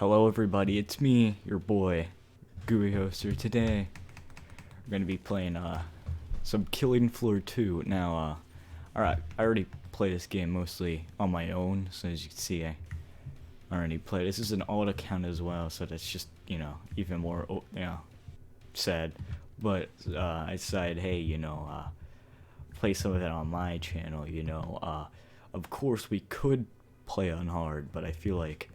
Hello everybody, it's me, your boy, Gooey Hoster. Today, we're gonna be playing, some Killing Floor 2. Now, alright, I already play this game mostly on my own, so as you can see, I already played. This is an alt account as well, so that's just, even more, sad. But, I decided, hey, play some of that on my channel, of course we could play on hard, but I feel like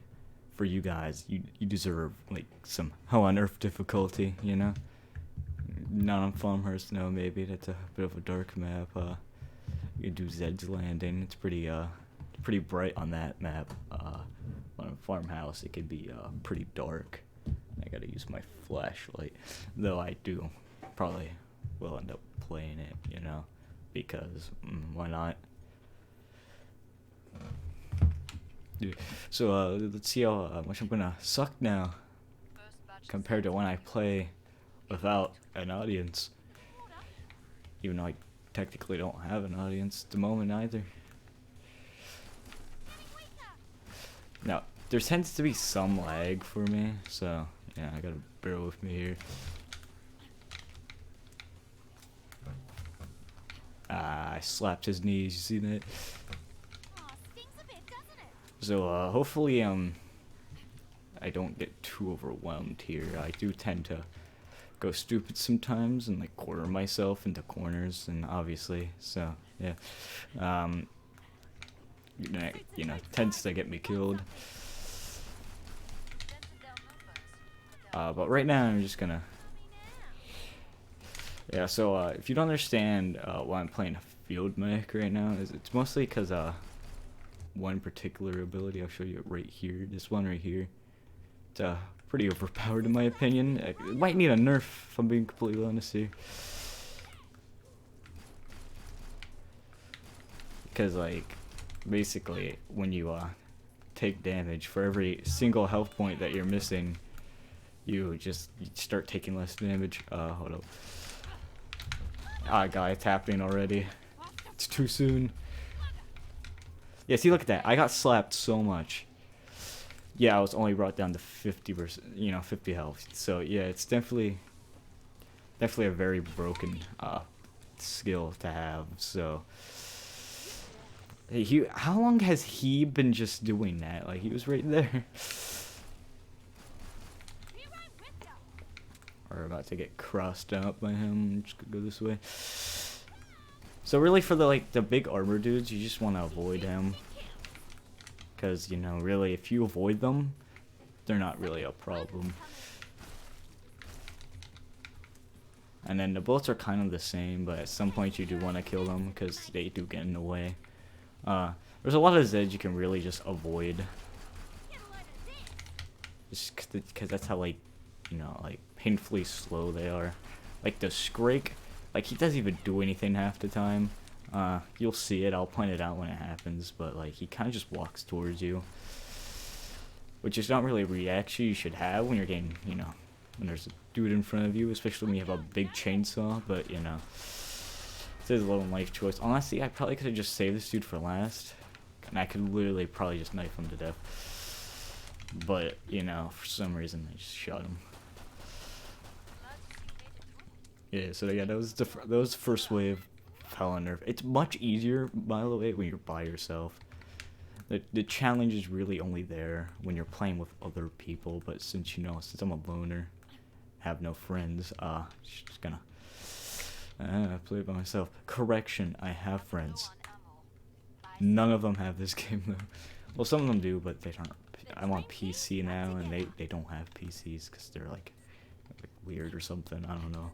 for you guys, you deserve like some hell on earth difficulty, Not on Farmhurst, no, maybe that's a bit of a dark map. You can do Zed's Landing. It's pretty bright on that map. On a farmhouse, it could be pretty dark. I gotta use my flashlight, though I do probably will end up playing it, because why not? So let's see how much I'm gonna suck now compared to when I play without an audience. Even though I technically don't have an audience at the moment either. Now, there tends to be some lag for me, so yeah, I gotta bear with me here. I slapped his knees, you see that? So, hopefully, I don't get too overwhelmed here. I do tend to go stupid sometimes and, like, corner myself into corners, and obviously, so, yeah. Tends to get me killed. But right now, I'm just gonna... Yeah, so, if you don't understand why I'm playing Field Medic right now, it's mostly because, one particular ability. I'll show you it right here. This one right here. It's pretty overpowered in my opinion. It might need a nerf if I'm being completely honest here. Because like, basically, when you take damage, for every single health point that you're missing, you start taking less damage. Hold up. Ah, guy, it's happening already. It's too soon. Yeah, see, look at that. I got slapped so much. Yeah, I was only brought down to 50%, 50 health. So yeah, it's definitely a very broken skill to have. So, hey, how long has he been just doing that? Like, he was right there. We're about to get crossed out by him. I'm just gonna go this way. So really, for the big armor dudes, you just want to avoid him, because really, if you avoid them, they're not really a problem. And then the bullets are kind of the same, but at some point you do want to kill them because they do get in the way. There's a lot of Zeds you can really just avoid, just because that's how like painfully slow they are. Like the Scrake. Like, he doesn't even do anything half the time. You'll see it. I'll point it out when it happens. But, like, he kind of just walks towards you. Which is not really a reaction you should have when you're getting, when there's a dude in front of you. Especially when you have a big chainsaw. But, it's a little life choice. Honestly, I probably could have just saved this dude for last. And I could literally probably just knife him to death. But, for some reason, I just shot him. Yeah, so yeah, that was the first wave of Hell on Earth. It's much easier, by the way, when you're by yourself. The challenge is really only there when you're playing with other people, but since I'm a loner, have no friends, just gonna play it by myself. Correction, I have friends. None of them have this game though. Well, some of them do, but they aren't. I'm on PC now, and they don't have PCs because they're like weird or something. I don't know.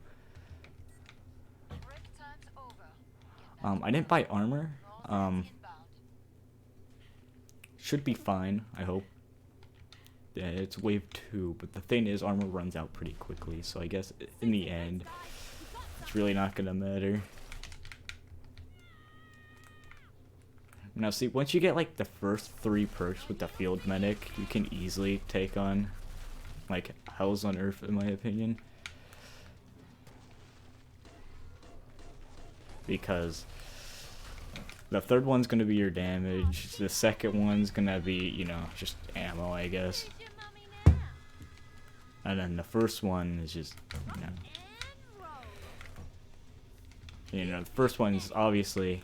I didn't buy armor. Should be fine, I hope. Yeah, it's wave 2, but the thing is, armor runs out pretty quickly, so I guess in the end, it's really not gonna matter. Now, see, once you get like the first 3 perks with the Field Medic, you can easily take on like Hells on Earth, in my opinion. Because the third one's gonna be your damage, the second one's gonna be, just ammo, I guess. And then the first one is just, the first one is obviously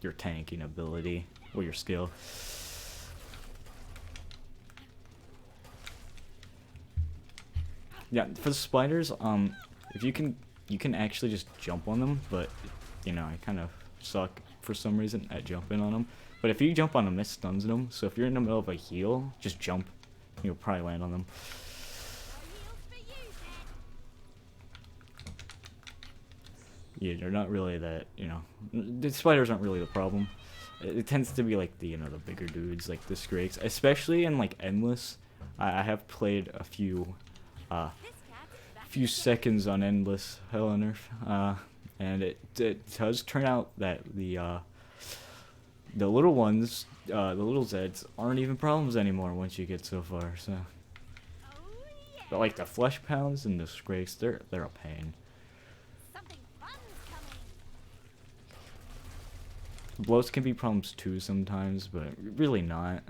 your tanking ability or your skill. Yeah, for the spiders, if you can actually just jump on them, but I kind of suck for some reason at jumping on them. But if you jump on them, it stuns them. So if you're in the middle of a heal, just jump. You'll probably land on them. Yeah, they're not really that, the spiders aren't really the problem. It tends to be like the bigger dudes, like the Scrakes, especially in like Endless. I have played a few seconds on Endless Hell on Earth, and it does turn out that the little ones, the little Zeds, aren't even problems anymore once you get so far. So, but like the Flesh Pounds and the Scrakes, they're a pain. Bloats can be problems too sometimes, but really not.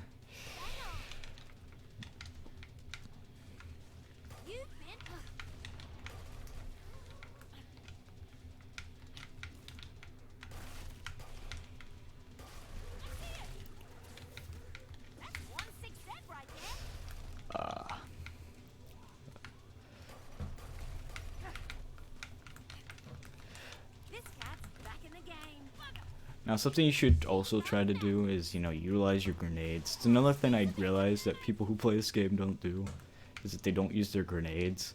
Now, something you should also try to do is, utilize your grenades. It's another thing I realized that people who play this game don't do, is that they don't use their grenades.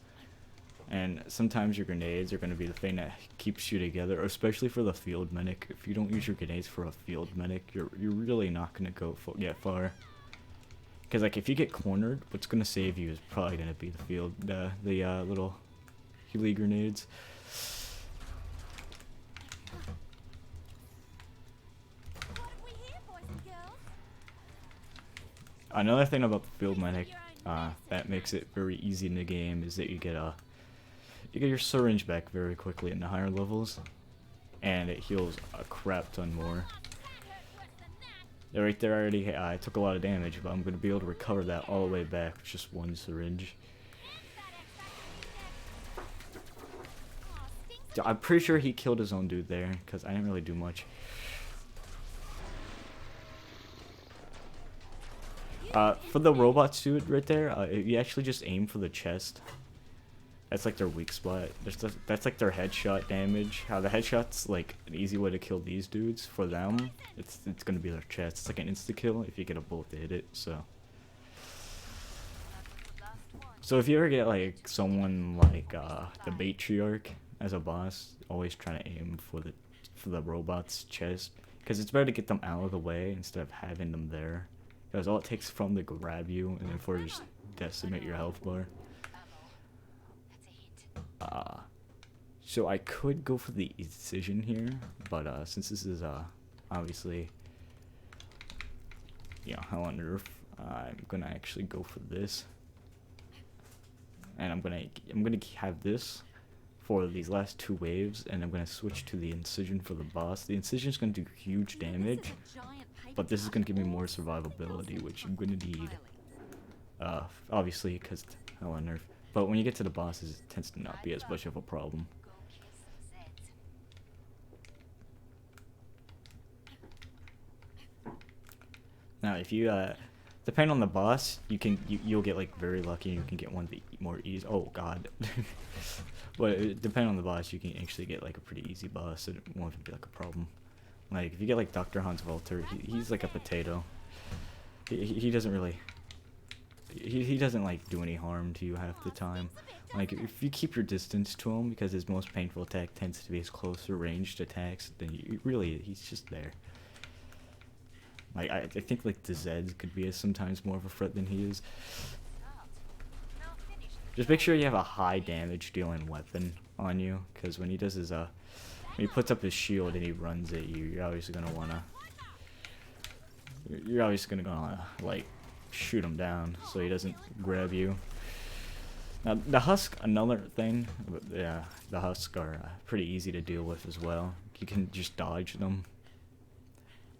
And sometimes your grenades are going to be the thing that keeps you together, especially for the field medic. If you don't use your grenades for a field medic, you're really not going to get far. Because like if you get cornered, what's going to save you is probably going to be the little Healy grenades. Another thing about the field medic that makes it very easy in the game is that you get your syringe back very quickly in the higher levels, and it heals a crap ton more. Right there, I took a lot of damage, but I'm going to be able to recover that all the way back with just one syringe. I'm pretty sure he killed his own dude there, because I didn't really do much. For the robot suit right there, you actually just aim for the chest. That's like their weak spot. That's like their headshot damage. How the headshot's like an easy way to kill these dudes. For them, it's gonna be their chest. It's like an insta kill if you get a bullet to hit it. So if you ever get like someone like the Matriarch as a boss, always try to aim for the robot's chest, because it's better to get them out of the way instead of having them there. Because all it takes from to grab you and then for just decimate your health bar. So I could go for the Incision here, but since this is obviously Hell on Earth, I'm gonna actually go for this, and I'm gonna have this for these last two waves, and I'm gonna switch to the Incision for the boss. The Incision is gonna do huge damage, but this is gonna give me more survivability, which I'm gonna need. Obviously, because Hell on Earth. But when you get to the bosses, it tends to not be as much of a problem. Now, if you depending on the boss, you'll get like very lucky. You can get one more easy. Oh God. But depending on the boss, you can actually get like a pretty easy boss. It won't even be like a problem. Like if you get like Dr. Hans Walter, he's like a potato. He doesn't really. He doesn't like do any harm to you half the time. Like if you keep your distance to him, because his most painful attack tends to be his closer ranged attacks, then he's just there. Like I think like the Zeds could be sometimes more of a threat than he is. Just make sure you have a high damage dealing weapon on you, because when he does his when he puts up his shield and he runs at you, you're obviously gonna wanna like shoot him down so he doesn't grab you. Now the Husk, another thing, yeah, the Husk are pretty easy to deal with as well. You can just dodge them.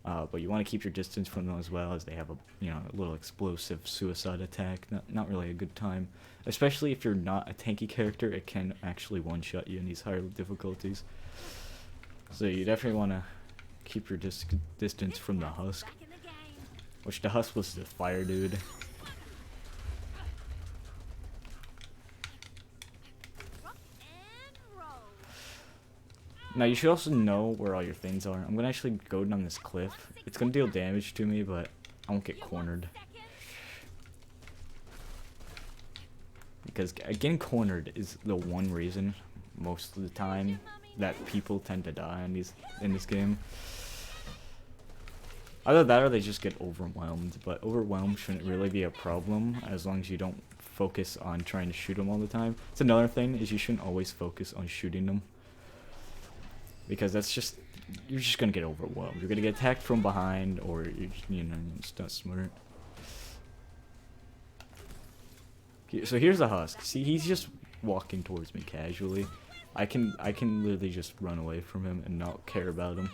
But you want to keep your distance from them as well, as they have a a little explosive suicide attack. Not really a good time, especially if you're not a tanky character. It can actually one-shot you in these higher difficulties. So you definitely want to keep your distance from the Husk, which the Husk was the fire dude. Now you should also know where all your things are. I'm gonna actually go down this cliff. It's gonna deal damage to me, but I won't get cornered. Because getting cornered is the one reason, most of the time, that people tend to die in this game. Either that or they just get overwhelmed, but overwhelmed shouldn't really be a problem as long as you don't focus on trying to shoot them all the time. It's another thing, is you shouldn't always focus on shooting them. Because you're just gonna get overwhelmed. You're gonna get attacked from behind, or it's not smart. So here's the Husk. See, he's just walking towards me casually. I can literally just run away from him and not care about him.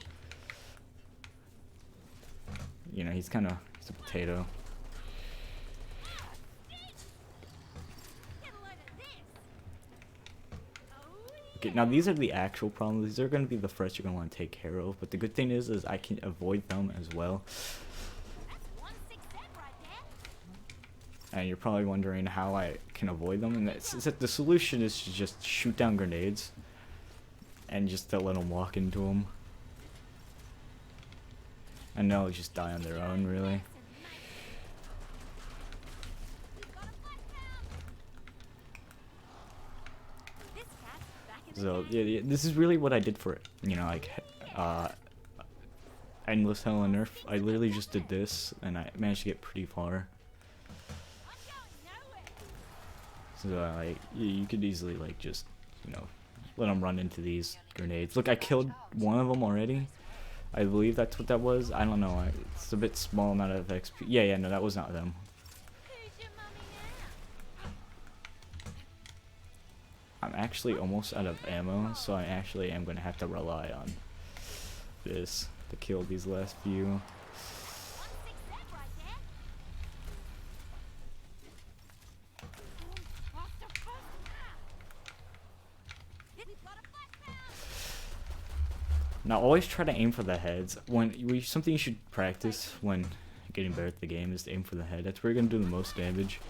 He's a potato. Okay, now these are the actual problems. These are going to be the first you're going to want to take care of. But the good thing is I can avoid them as well. And you're probably wondering how I can avoid them. And the solution is to just shoot down grenades. And just to let them walk into them. And they'll just die on their own, really. So yeah, this is really what I did for Endless Hell on Earth. I literally just did this, and I managed to get pretty far. So you could easily just let them run into these grenades. Look, I killed one of them already. I believe that's what that was. I don't know. It's a bit small amount of XP. Yeah, no, that was not them. I'm actually almost out of ammo, so I actually am going to have to rely on this to kill these last few. Now always try to aim for the heads. Something you should practice when getting better at the game is to aim for the head. That's where you're going to do the most damage.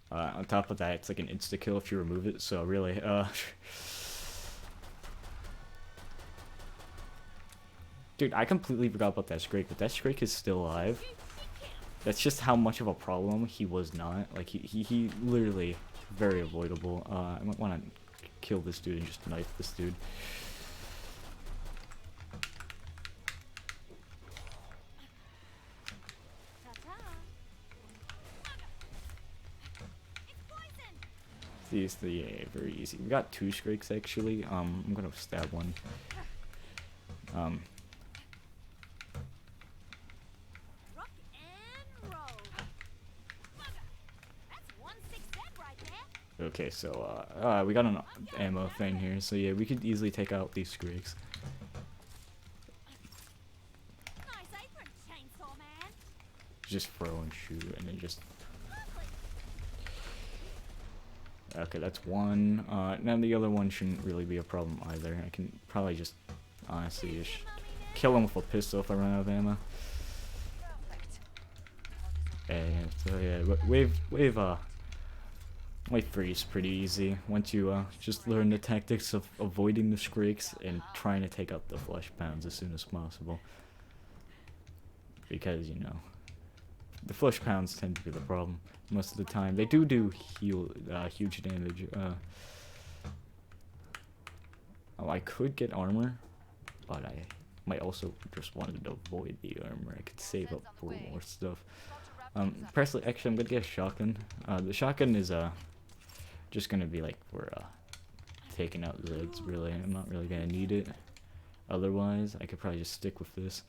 On top of that, it's like an insta-kill if you remove it, so really, Dude, I completely forgot about that Scrake, but that Scrake is still alive. That's just how much of a problem he was not. Like, he literally very avoidable. I might want to kill this dude and just knife this dude. Yeah, very easy. We got 2 Scrakes actually. I'm gonna stab one. Okay, so we got an ammo thing here, so yeah, we could easily take out these Scrakes. Just throw and shoot, and then just. Okay, that's one. Now the other one shouldn't really be a problem either. I can probably just honestly just kill him with a pistol if I run out of ammo. And so yeah, wave 3 is pretty easy once you just learn the tactics of avoiding the Scrakes and trying to take out the flesh pounds as soon as possible. Because the flesh pounds tend to be the problem most of the time. They do huge damage. Oh, I could get armor, but I might also just wanted to avoid the armor. I could save up for more stuff. Personally, actually, I'm gonna get a shotgun. The shotgun is just gonna be like for taking out Zeds. Really, I'm not really gonna need it. Otherwise, I could probably just stick with this.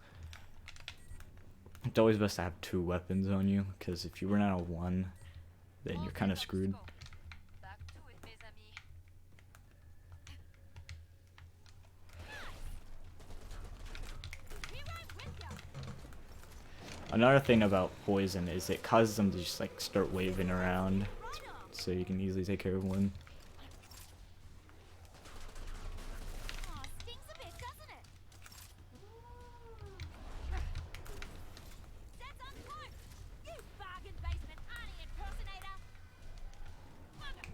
It's always best to have 2 weapons on you, because if you run out of one, then you're kind of screwed. Another thing about poison is it causes them to just like start waving around, so you can easily take care of one. Aw, stings a bit, doesn't it? That's uncloaked! You bargain basement Arnie impersonator!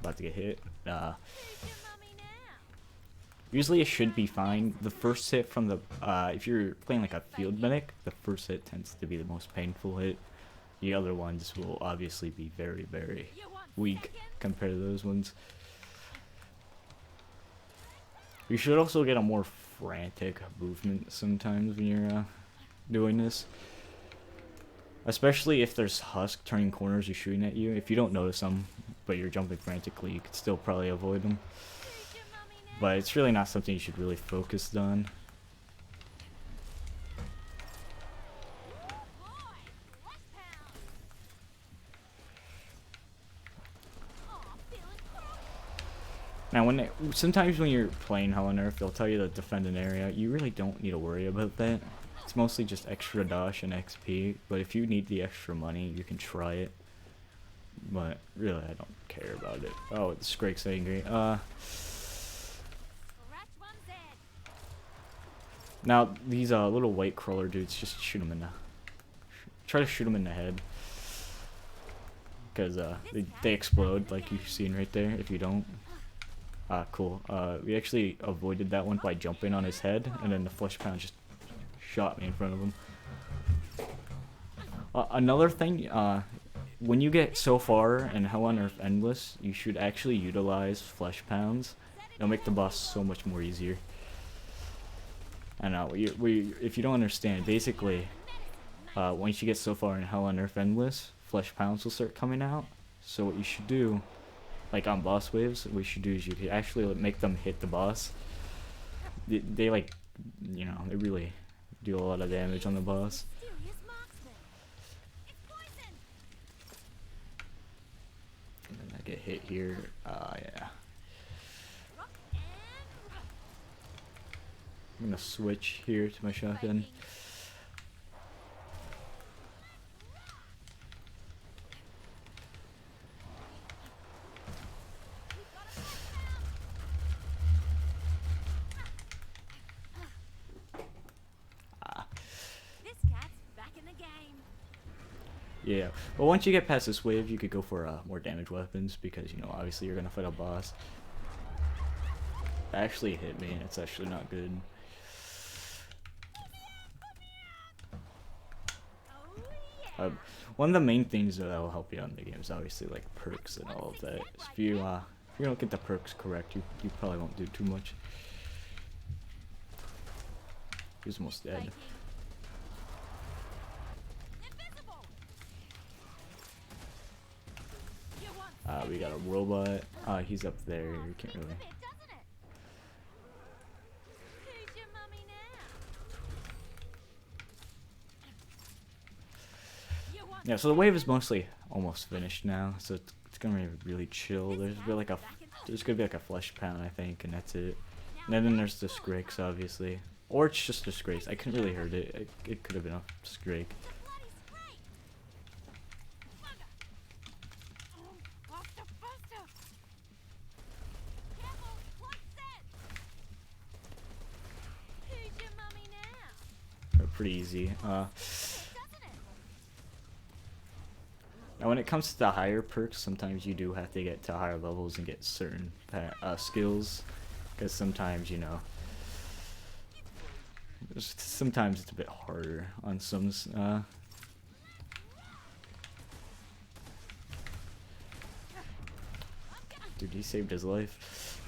About to get hit. Who's your mummy now? Usually it should be fine. The first hit from the, if you're playing like a field medic, the first hit tends to be the most painful hit. The other ones will obviously be very, very You want weak seconds? compared to those ones. You should also get a more frantic movement sometimes when you're doing this. Especially if there's Husk turning corners or shooting at you. If you don't notice them, but you're jumping frantically, you could still probably avoid them. Who's your mummy now? But it's really not something you should really focus on. Boy, flesh pound! Aw, feeling crook! Now, sometimes when you're playing Hell on Earth, they'll tell you to defend an area. You really don't need to worry about that. It's mostly just extra dash and XP. But if you need the extra money, you can try it. But really, I don't care about it. Oh, the Scrake's angry. Scratch one's head! Now these little white crawler dudes, just shoot them in the. Try to shoot them in the head. Because they explode like you've seen right there. If you don't. Cool. We actually avoided that one by jumping on his head, and then the flesh pound just shot me in front of him. Another thing, when you get so far in Hell on Earth Endless, you should actually utilize flesh pounds. It'll make the boss so much more easier. And if you don't understand, basically, once you get so far in Hell on Earth Endless, flesh pounds will start coming out. So what you should do, like on boss waves, what you should do is you could actually make them hit the boss. They like, you know, they really do a lot of damage on the boss. Mysterious marksman! It's poison! And then I get hit here. Yeah. Rock and rock. I'm gonna switch here to my shotgun. This cat's back in the game. Yeah, but once you get past this wave, you could go for more damage weapons because, you know, obviously you're gonna fight a boss. That actually hit me. It's actually not good. Oh yeah! One of the main things that will help you out in the game is obviously like perks and all of that. If you don't get the perks correct, you probably won't do too much. He's almost dead. Invisible! You want We got a robot. He's up there. You can't really. a bit, doesn't it? Who's your mummy now? You want Yeah, so the wave is mostly almost finished now, so it's gonna be really chill. There's gonna be like a flesh pound, I think, and that's it. And then there's the Scrakes, obviously, or it's just a Scrakes. I couldn't really hurt it. It could have been a Scrake. bloody scrape! Bugger! Faster, faster! Careful! What's that? Who's your mummy now? They're pretty easy. Doesn't it? Now when it comes to the higher perks, sometimes you do have to get to higher levels and get certain skills, because sometimes, you know, sometimes it's a bit harder on some. Dude, he saved his life.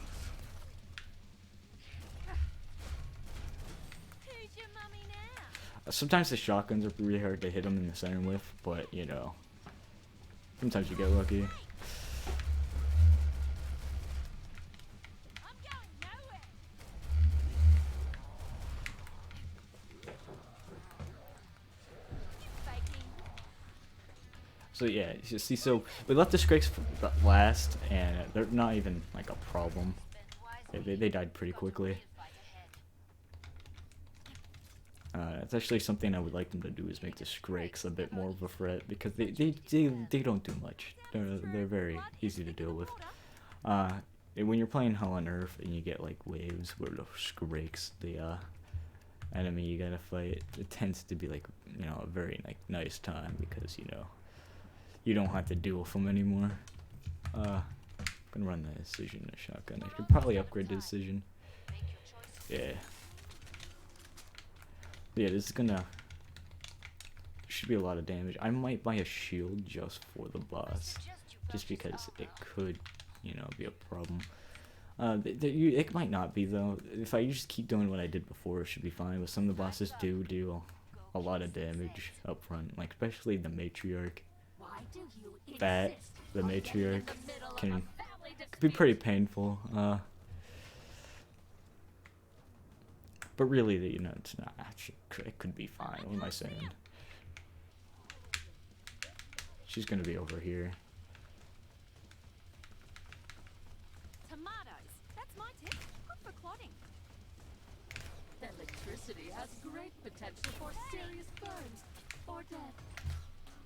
Who's your mummy now? Sometimes the shotguns are really hard to hit them in the center with, but you know, sometimes you get lucky. I'm going nowhere! You faking! So yeah, you see, so we let the Scrakes last, and they're not even like a problem. They died pretty quickly. It's actually something I would like them to do is make the Scrakes a bit more of a threat because they don't do much. They're very easy to deal with. When you're playing Hell on Earth and you get like waves where the Scrakes, the enemy you gotta fight, it tends to be like, you know, a very like nice time because, you know, you don't have to deal with them anymore. I'm gonna run the Decision and shotgun. I could probably upgrade the Decision. Yeah. Yeah, this is gonna should be a lot of damage. I might buy a shield just for the boss, just because it could, you know, be a problem. It might not be though. If I just keep doing what I did before, it should be fine. But some of the bosses do deal a lot of damage up front, like especially the Matriarch. The Matriarch can be pretty painful. But really, you know, it's not. It could be fine. What am I saying? She's gonna be over here. Tomatoes. That's my tip. Good for clotting. Electricity has great potential for serious burns or death.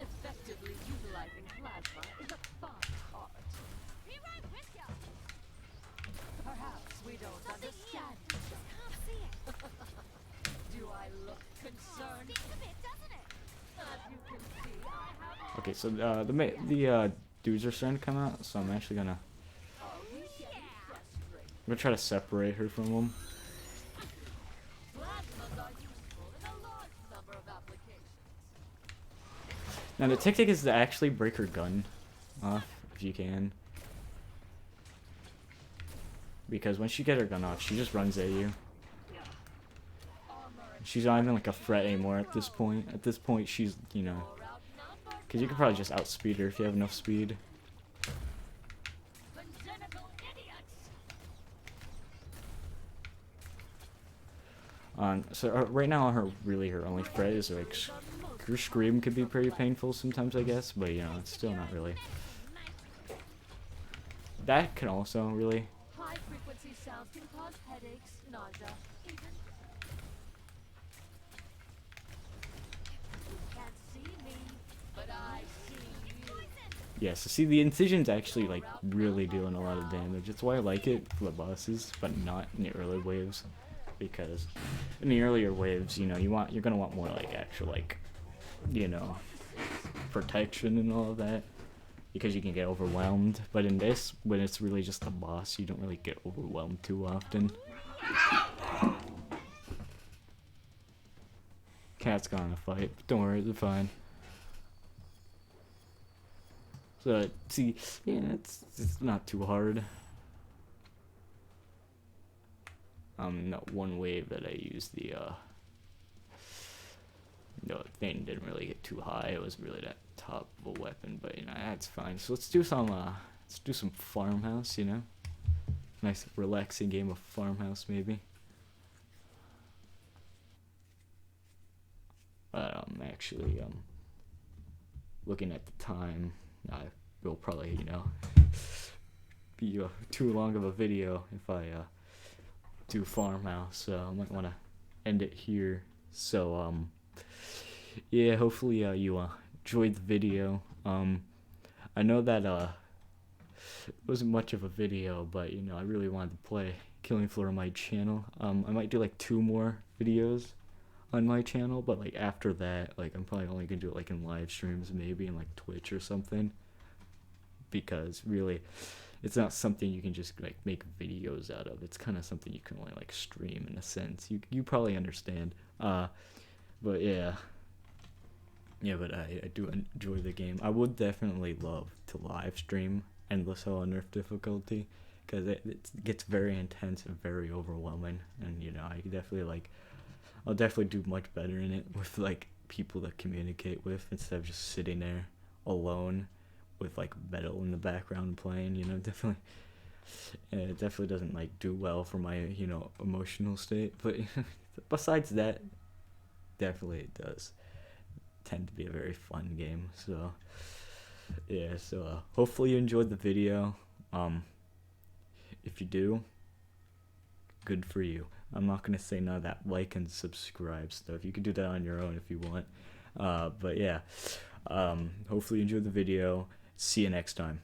Effectively utilizing plasma is a fine art. Be right with ya. Perhaps we don't understand each Just can't see it. other. Do I look concerned? Stinks a bit, doesn't it? As you can see, I have Okay, so the dudes are starting to come out, so I'm actually gonna always getting frustrated. I'm gonna try to separate her from them. Plasmas are useful in a large number of applications. Now the tactic is to actually break her gun off if you can, because once you get her gun off, she just runs at you. She's not even like a threat anymore at this point. At this point, she's, you know, because you could probably just outspeed her if you have enough speed. Congenital idiots. So right now, her only threat is like her scream could be pretty painful sometimes, I guess, but you know, it's still not really. That can also really. High frequency sounds can cause headaches, nausea, even. You can't see me, but I see you. Yeah, so see, the incision's actually like really doing a lot of damage. That's why I like it for the bosses, but not in the early waves, because in the earlier waves, you know, you're gonna want more like actual like, you know, protection and all of that, because you can get overwhelmed. But in this, when it's really just the boss, you don't really get overwhelmed too often. Cat's gonna fight. Don't worry, they're fine. So, see, yeah, it's not too hard. That one wave that I used, the thing didn't really get too high. It was really that top of a weapon, but you know, that's fine. So let's do some farmhouse, you know? Nice relaxing game of farmhouse, maybe. But actually, looking at the time, I will probably, you know, be too long of a video if I do farmhouse, so I might want to end it here. So yeah, hopefully you enjoyed the video. I know that it wasn't much of a video, but you know, I really wanted to play Killing Floor on my channel. I might do like 2 more videos on my channel, but like after that, like I'm probably only gonna do it like in live streams, maybe in like Twitch or something, because really it's not something you can just like make videos out of. It's kind of something you can only like stream in a sense. You probably understand. But yeah, but I do enjoy the game. I would definitely love to live stream Endless Hell on Earth difficulty, because it gets very intense and very overwhelming, and you know, I'll definitely do much better in it with like people to communicate with instead of just sitting there alone with like metal in the background playing. You know, it definitely doesn't like do well for my, you know, emotional state. But besides that, definitely it does tend to be a very fun game. So yeah, so hopefully you enjoyed the video. If you do, good for you. I'm not gonna say none of that like and subscribe stuff. You can do that on your own if you want. But yeah, hopefully you enjoyed the video. See you next time.